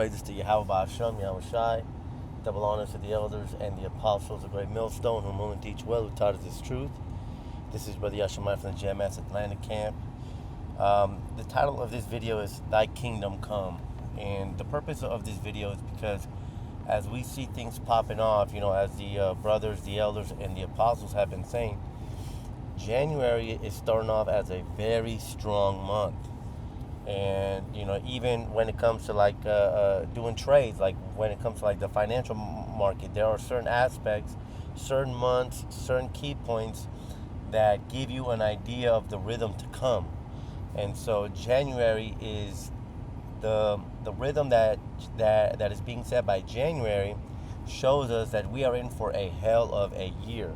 Praises to Yahweh Ba'ashem, Yahweh Shai. Double honors to the elders and the apostles, a great millstone who will and teach well, who taught us this truth. This is Brother Yashimai from the GMS Atlanta camp. The title of this video is Thy Kingdom Come. And the purpose of this video is because as we see things popping off, as the brothers, the elders, and the apostles have been saying, January is starting off as a very strong month. And even when it comes to like doing trades, like when it comes to like the financial market, there are certain aspects, certain months, certain key points that give you an idea of the rhythm to come. And so January is the rhythm that is being set by January shows us that we are in for a hell of a year.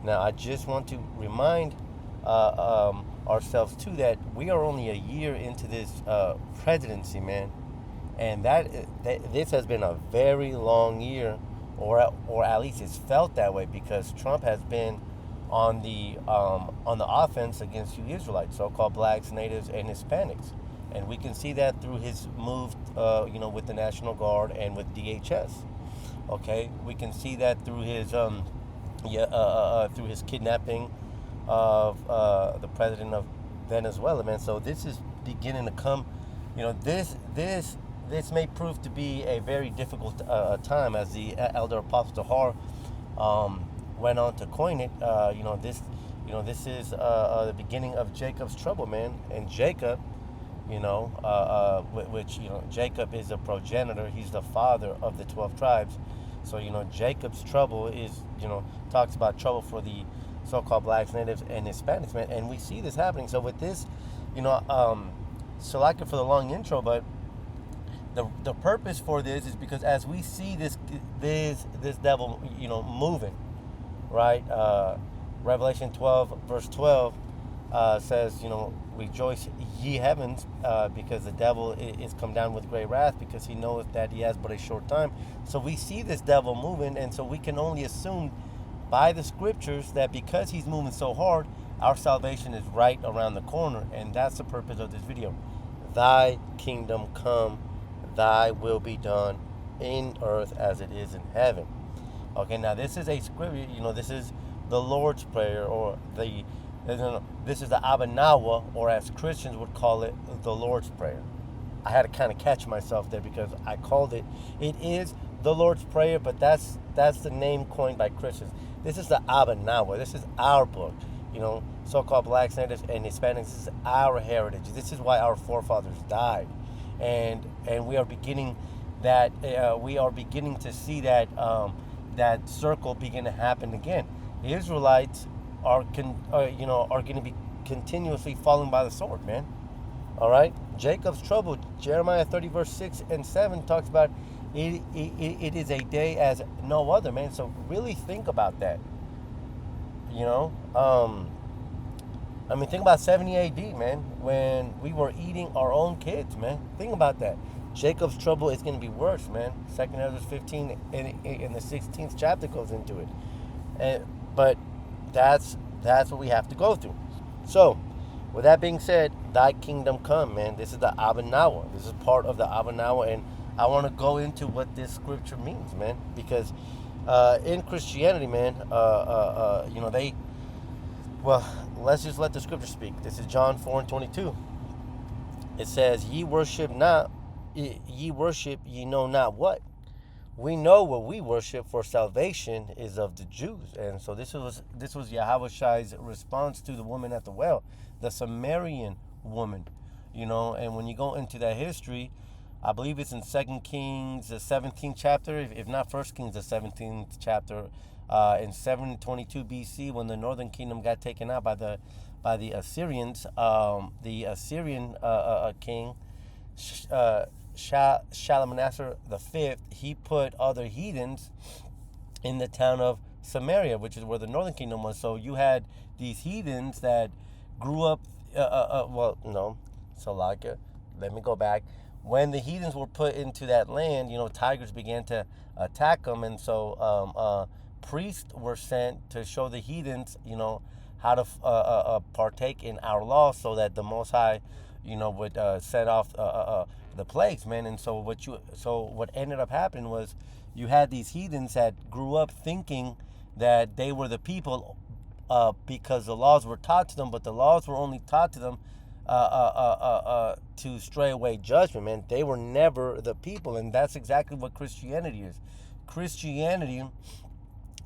Now I just want to remind ourselves too that we are only a year into this presidency, man, and that this has been a very long year, or at least it's felt that way, because Trump has been on the offense against you Israelites, so-called blacks, natives, and Hispanics, and we can see that through his move, with the National Guard and with DHS. Okay, we can see that through his through his kidnapping of the president of Venezuela, man. So this is beginning to come. This may prove to be a very difficult time, as the elder apostle Tahar went on to coin it. This is the beginning of Jacob's trouble, man. And Jacob, which Jacob is a progenitor. He's the father of the 12 tribes. So Jacob's trouble is talks about trouble for the so-called blacks, natives, and Hispanics, man. And we see this happening. So with this, Salaka for the long intro, but the purpose for this is because as we see this devil, moving, right? Revelation 12, verse 12 says, rejoice ye heavens, because the devil is come down with great wrath, because he knoweth that he has but a short time. So we see this devil moving, and so we can only assume by the scriptures that because he's moving so hard, our salvation is right around the corner. And that's the purpose of this video. Thy kingdom come, thy will be done in earth as it is in heaven. Okay, now this is a scripture, this is the Lord's Prayer, or this is the Abanawa, or as Christians would call it, the Lord's Prayer. I had to kind of catch myself there because I called it is the Lord's Prayer, but that's the name coined by Christians. This is the Abanawa. This is our book. So-called blacks, natives, and Hispanics. This is our heritage. This is why our forefathers died, and we are beginning that. We are beginning to see that that circle begin to happen again. The Israelites are going to be continuously falling by the sword, man. All right, Jacob's trouble. Jeremiah 30 verse 6 and 7 talks about it is a day as no other, man. So really think about that. Think about 70 AD, man, when we were eating our own kids, man. Think about that. Jacob's trouble is going to be worse, man. 2nd Ezra 15 in the 16th chapter goes into it. But that's what we have to go through. So, with that being said, thy kingdom come, man. This is the Abanawa. This is part of the Abanawa, and I want to go into what this scripture means, man, because in Christianity, man, let's just let the scripture speak. This is John 4 and 22. It says, ye worship ye know not what. We know what we worship, for salvation is of the Jews. And so this was Yahweh Shai's response to the woman at the well, the Samaritan woman, and when you go into that history, I believe it's in 2 Kings, the 17th chapter, if not 1 Kings, the 17th chapter, in 722 BC, when the northern kingdom got taken out by the Assyrians, the Assyrian king, Shalmaneser V, he put other heathens in the town of Samaria, which is where the northern kingdom was. So you had these heathens that grew up, let me go back. When the heathens were put into that land, tigers began to attack them, and so priests were sent to show the heathens, how to partake in our law, so that the Most High, would set off the plagues, man. And so what ended up happening was you had these heathens that grew up thinking that they were the people, because the laws were taught to them, but the laws were only taught to them to stray away judgment, man. They were never the people, and that's exactly what Christianity is. Christianity,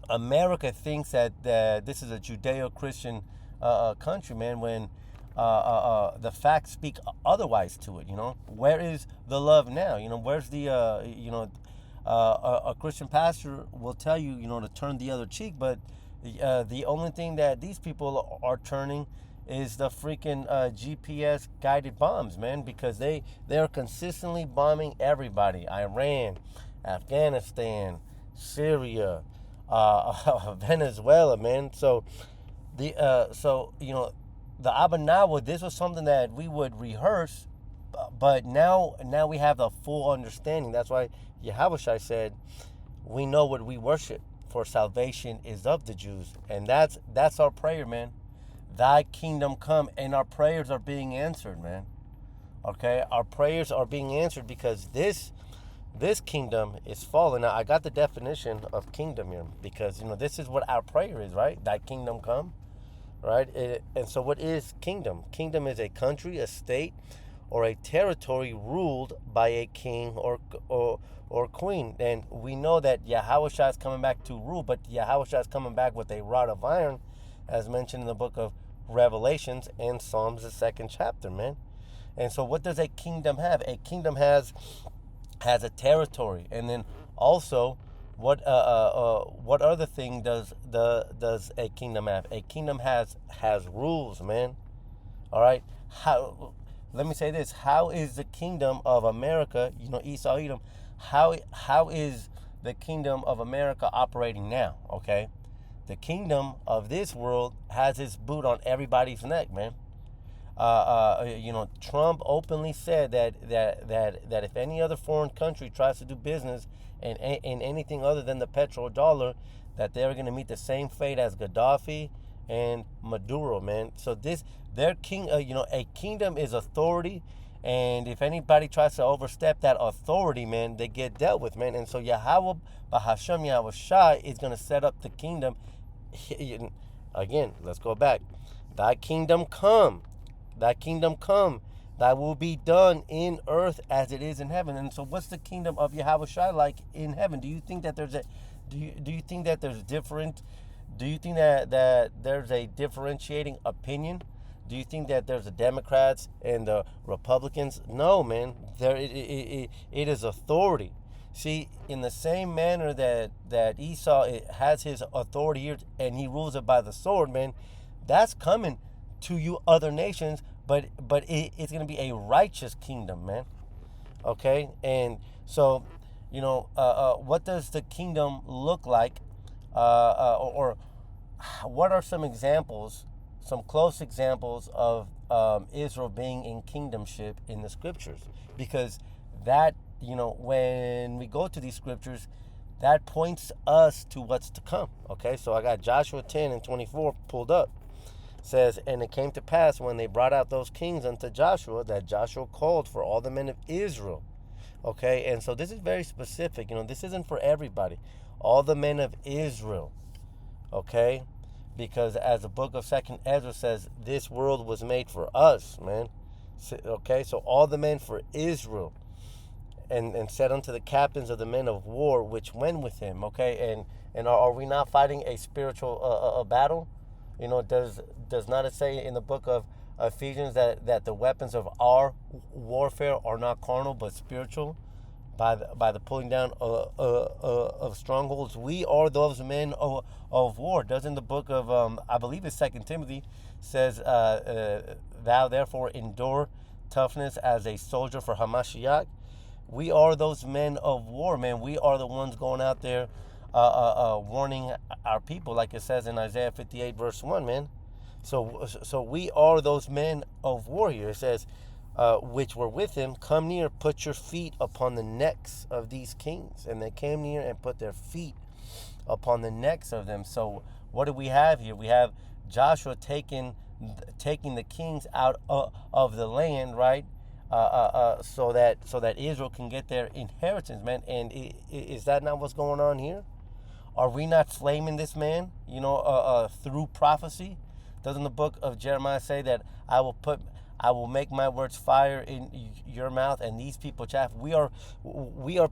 America thinks that this is a Judeo-Christian country, man, when the facts speak otherwise to it. Where is the love now? Where's the a Christian pastor will tell you, to turn the other cheek, but the only thing that these people are turning is the freaking GPS guided bombs, man, because they're consistently bombing everybody. Iran, Afghanistan, Syria, Venezuela, man. So the Abanawa, this was something that we would rehearse, but now we have the full understanding. That's why Yahushua said, we know what we worship, for salvation is of the Jews. And that's our prayer, man. Thy kingdom come. And our prayers are being answered, man. Okay? Our prayers are being answered because this kingdom is fallen. Now, I got the definition of kingdom here because, this is what our prayer is, right? Thy kingdom come, right? And so what is kingdom? Kingdom is a country, a state, or a territory ruled by a king or queen. And we know that Yahushua is coming back to rule, but Yahushua is coming back with a rod of iron, as mentioned in the book of Revelations and Psalms, the 2nd chapter, man. And so what does a kingdom have? A kingdom has a territory. And then also, what other thing does a kingdom have? A kingdom has rules, man. All right? Let me say this. How is the kingdom of America, Esau, Edom, how is the kingdom of America operating now, okay? The kingdom of this world has its boot on everybody's neck, man. Trump openly said that if any other foreign country tries to do business in anything other than the petrodollar, that they're going to meet the same fate as Gaddafi and Maduro, man. So their king, a kingdom is authority, and if anybody tries to overstep that authority, man, they get dealt with, man. And so Yahweh Bahashem Yahushua is going to set up the kingdom. Again, let's go back. Thy kingdom come. Thy kingdom come. Thy will be done in earth as it is in heaven. And so what's the kingdom of Yahushua like in heaven? Do you think that there's a differentiating opinion? Do you think that there's the Democrats and the Republicans? No, man. It is authority. See, in the same manner that Esau has his authority here and he rules it by the sword, man, that's coming to you other nations, but it's going to be a righteous kingdom, man. Okay? And so, what does the kingdom look like? Or what are some examples, some close examples of Israel being in kingdomship in the scriptures? Because that, when we go to these scriptures, that points us to what's to come. Okay, so I got Joshua 10 and 24 pulled up. It says, and it came to pass when they brought out those kings unto Joshua, that Joshua called for all the men of Israel. Okay, and so this is very specific. This isn't for everybody. All the men of Israel. Okay, because as the book of 2nd Ezra says, this world was made for us, man. Okay, so all the men for Israel. And said unto the captains of the men of war which went with him. Okay, and are we not fighting a spiritual battle? Does not it say in the book of Ephesians that the weapons of our warfare are not carnal but spiritual, by the pulling down of strongholds? We are those men of war. Doesn't the book of I believe it's 2 Timothy says, thou therefore endure toughness as a soldier for Hamashiach? We are those men of war, man. We are the ones going out there warning our people, like it says in Isaiah 58 verse 1, man. So we are those men of war here. It says, which were with him, come near, put your feet upon the necks of these kings. And they came near and put their feet upon the necks of them. So what do we have here? We have Joshua taking the kings out of the land, right? so that Israel can get their inheritance, man. And is that not what's going on here? Are we not flaming this man, through prophecy? Doesn't the book of Jeremiah say that I will make my words fire in your mouth, and these people chaff? We are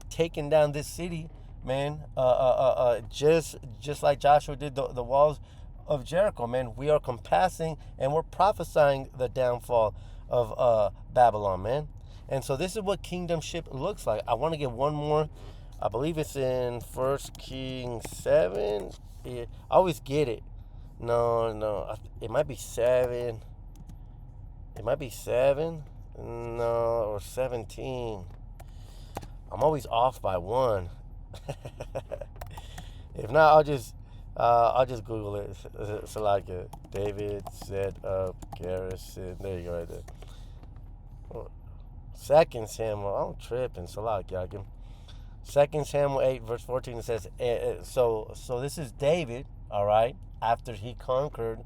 taking down this city, man. Just like Joshua did the walls of Jericho, man. We are compassing and we're prophesying the downfall of Babylon, man. And so this is what kingdomship looks like. I want to get one more. I believe it's in 1 Kings 7. I always get it. No. It might be 7. It might be 7. No, or 17. I'm always off by 1. If not, I'll just Google it. It's like it. David set up garrison. There you go, right there. 2 Samuel. I'm tripping. Salakia. 2 Samuel 8, verse 14, it says, so this is David, all right, after he conquered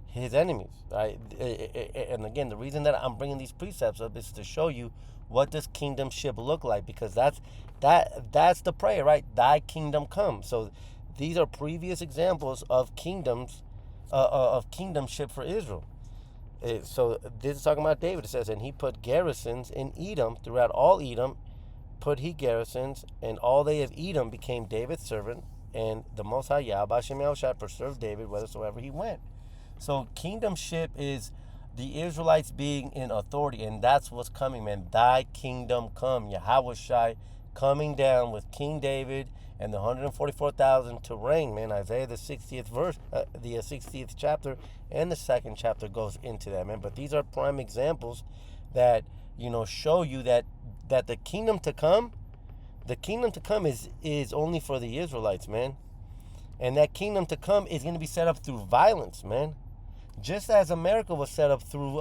his enemies, right? And again, the reason that I'm bringing these precepts up is to show you what does kingdomship look like, because that's the prayer, right? Thy kingdom come. So these are previous examples of kingdoms, of kingdomship for Israel. So this is talking about David. It says, and he put garrisons in Edom, throughout all Edom, put he garrisons, and all they of Edom became David's servant, and the Most High Yahweh Hashem Yahushua preserved David whithersoever he went. So kingdomship is the Israelites being in authority, and that's what's coming, man. Thy kingdom come. Yahushua coming down with King David and the 144,000 to reign, man. Isaiah the 60th verse, the 60th chapter, and the 2nd chapter goes into that, man. But these are prime examples that show you that the kingdom to come is only for the Israelites, man. And that kingdom to come is going to be set up through violence, man. Just as America was set up through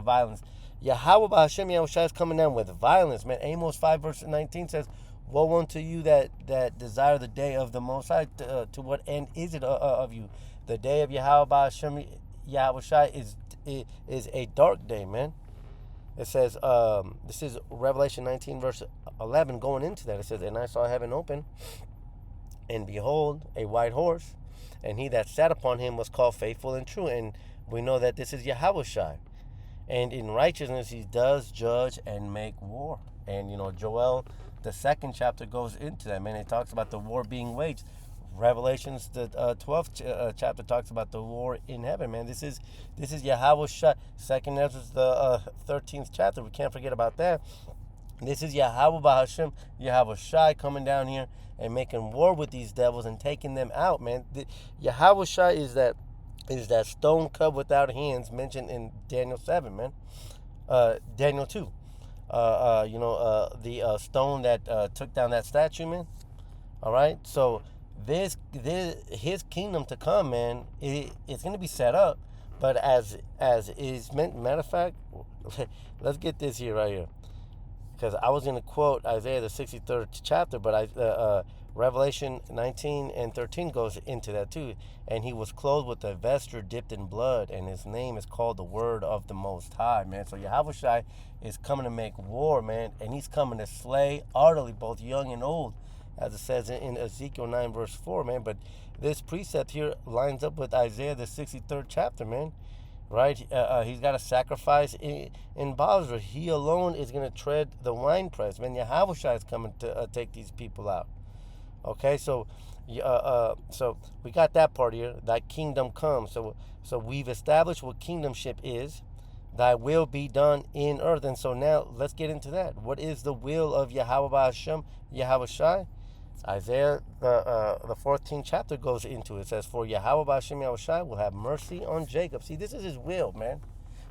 violence. Yahweh Hashem Yahushua is coming down with violence, man. Amos 5 verse 19 says, woe unto you that desire the day of the Most High. To what end is it of you? The day of Yahweh Hashem Yahushua is a dark day, man. It says, this is Revelation 19, verse 11, going into that. It says, and I saw heaven open, and behold, a white horse, and he that sat upon him was called Faithful and True. And we know that this is Yahushua. And in righteousness he does judge and make war. And, Joel, the 2nd chapter goes into that, man. It talks about the war being waged. Revelations, the 12th chapter, talks about the war in heaven, man. This is Yahushua. 2nd Ezra, the 13th chapter. We can't forget about that. This is Yahweh Hashem, Yahushua coming down here and making war with these devils and taking them out, man. Yahushua is that stone cut without hands mentioned in Daniel 7, man. Daniel 2. The stone that took down that statue, man. All right, so this his kingdom to come, man, it's going to be set up, but as is meant. Matter of fact, let's get this here right here, because I was going to quote Isaiah the 63rd chapter, but Revelation 19 and 13 goes into that too. And he was clothed with a vesture dipped in blood, and his name is called the Word of the Most High, man. So Yahushua is coming to make war, man, and he's coming to slay utterly both young and old, as it says in Ezekiel 9 verse 4, man. But this precept here lines up with Isaiah the 63rd chapter, man. Right? He's got a sacrifice in Bozrah. He alone is going to tread the winepress, man. Yahushua is coming to take these people out. Okay, so we got that part here. Thy kingdom come. So we've established what kingdomship is. Thy will be done in earth. And so now let's get into that. What is the will of Yahweh Hashem, Yahushua? Isaiah, the 14th chapter goes into it. It says, for Yahweh Hashem Yahushua will have mercy on Jacob. See, this is his will, man.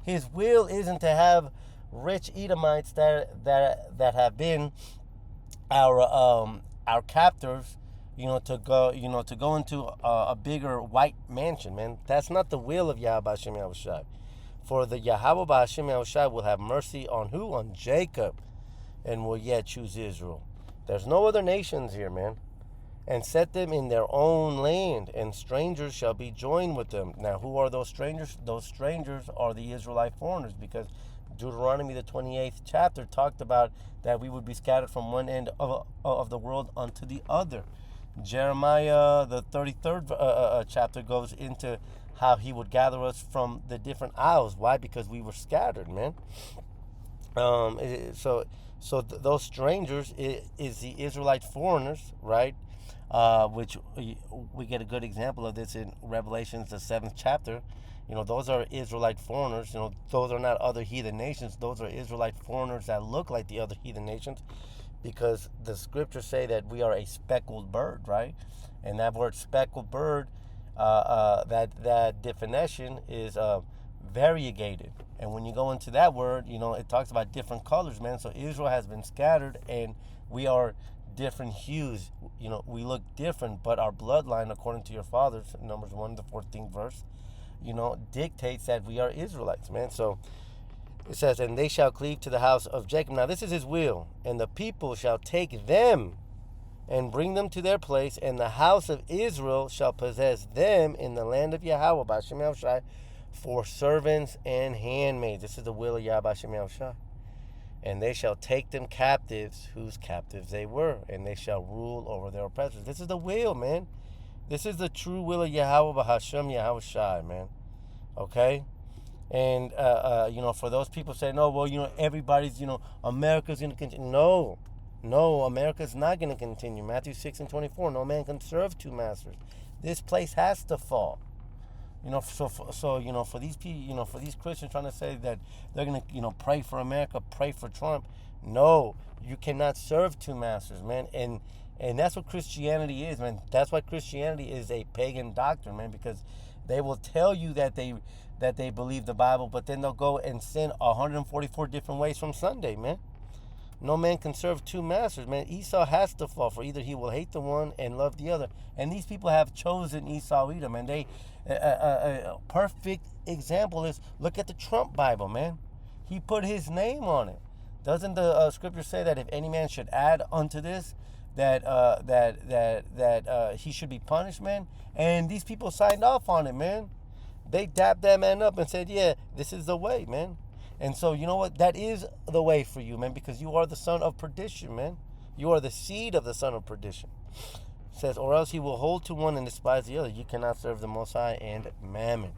His will isn't to have rich Edomites that have been our captors, to go into a bigger white mansion, man. That's not the will of Yahweh Hashem Yahushua. For the Yahweh Hashem Yahushua will have mercy on who? On Jacob, and will yet choose Israel. There's no other nations here, man. And set them in their own land, and strangers shall be joined with them. Now, who are those strangers? Those strangers are the Israelite foreigners, because Deuteronomy, the 28th chapter, talked about that we would be scattered from one end of the world unto the other. Jeremiah, the 33rd chapter, goes into how he would gather us from the different isles. Why? Because we were scattered, man. Those strangers is the Israelite foreigners, right? Which we get a good example of this in Revelations, the 7th chapter. Those are Israelite foreigners. Those are not other heathen nations. Those are Israelite foreigners that look like the other heathen nations, because the scriptures say that we are a speckled bird, right? And that word speckled bird, that definition is variegated. And when you go into that word, it talks about different colors, man. So Israel has been scattered, and we are different hues. We look different, but our bloodline, according to your fathers, Numbers 1, the 14th verse, dictates that we are Israelites, man. So it says, and they shall cleave to the house of Jacob. Now this is his will. And the people shall take them and bring them to their place, and the house of Israel shall possess them in the land of Yahweh, B'Shem Yahushai, for servants and handmaids. This is the will of Yahweh, B'Shem Yahushai. And they shall take them captives, whose captives they were, and they shall rule over their oppressors. This is the will, man. This is the true will of Yahweh, B'Shem Yahushai, man. Okay? And, for those people say, no, well, everybody's, America's going to continue. No, America's not going to continue. Matthew 6 and 24, no man can serve two masters. This place has to fall. For these people, for these Christians trying to say that they're going to, pray for America, pray for Trump. No, you cannot serve two masters, man. And that's what Christianity is, man. That's why Christianity is a pagan doctrine, man, because they will tell you that they believe the Bible, but then they'll go and sin 144 different ways from Sunday, man. No man can serve two masters, man. Esau has to fall, for either he will hate the one and love the other. And these people have chosen Esau, Edom, and a perfect example is, look at the Trump Bible, man. He put his name on it. Doesn't the scripture say that if any man should add unto this, that he should be punished, man? And these people signed off on it, man. They dapped that man up and said, yeah, this is the way, man. And so, you know what? That is the way for you, man, because you are the son of perdition, man. You are the seed of the son of perdition. It says, or else he will hold to one and despise the other. You cannot serve the Most High and Mammon.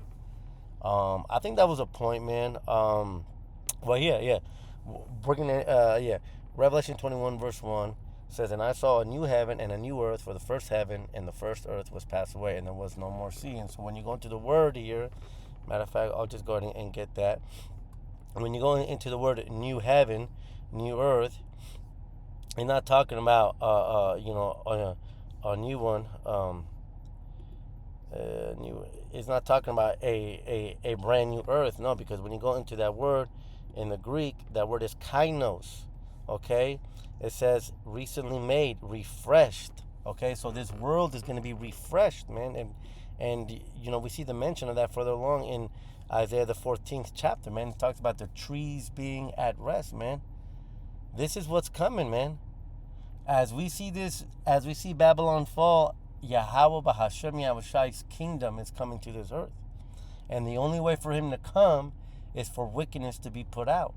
I think that was a point, man. Bringing it, Revelation 21, verse 1 says, and I saw a new heaven and a new earth, for the first heaven and the first earth was passed away, and there was no more sea. And so when you go into the word here, matter of fact, I'll just go ahead and get that. When you go into the word new heaven, new earth, you're not talking about a new one. It's not talking about a brand new earth. No, because when you go into that word in the Greek, that word is kainos. Okay, it says recently made, refreshed. Okay, so this world is going to be refreshed, man, and we see the mention of that further along in Isaiah the 14th chapter, man. It talks about the trees being at rest, man. This is what's coming, man. As we see Babylon fall, Yahweh B'Hashem Yahushai's kingdom is coming to this earth. And the only way for him to come is for wickedness to be put out.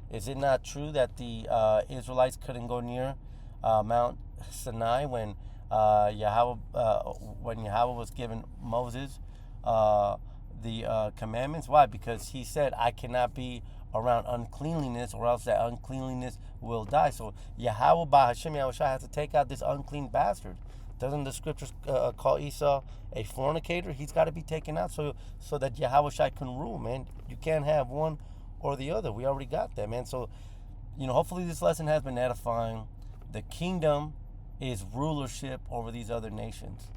Is it not true that the Israelites couldn't go near Mount Sinai when Yahweh was giving Moses the commandments? Why? Because he said, I cannot be around uncleanliness, or else that uncleanliness will die. So Yahweh B'Hashem Yahushai has to take out this unclean bastard. Doesn't the scriptures call Esau a fornicator? He's got to be taken out so that Yahushai can rule, man. You can't have one or the other. We already got that, man. So, hopefully this lesson has been edifying. The kingdom is rulership over these other nations.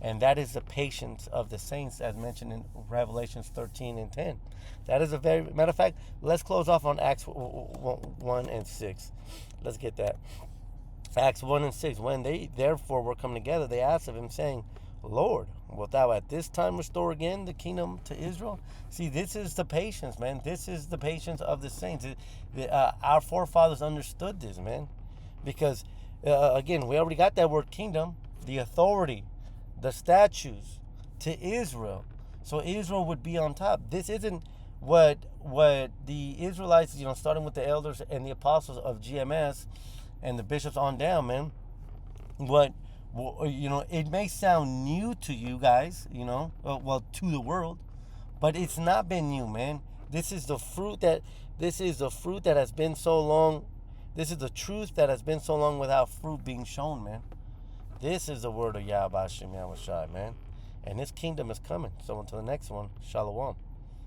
And that is the patience of the saints, as mentioned in Revelations 13 and 10. That is matter of fact, let's close off on Acts 1 and 6. Let's get that. Acts 1 and 6. When they therefore were come together, they asked of him, saying, Lord, wilt thou at this time restore again the kingdom to Israel? See, this is the patience, man. This is the patience of the saints. Our forefathers understood this, man. Because, again, we already got that word kingdom, the authority, the statues to Israel. So Israel would be on top. This isn't what the Israelites, starting with the elders and the apostles of GMS and the bishops on down, man. It may sound new to you guys, to the world, but it's not been new, man. This is the fruit that has been so long. This is the truth that has been so long without fruit being shown, man. This is the word of Yahweh Hashem Yahushai, man. And his kingdom is coming. So until the next one, Shalom.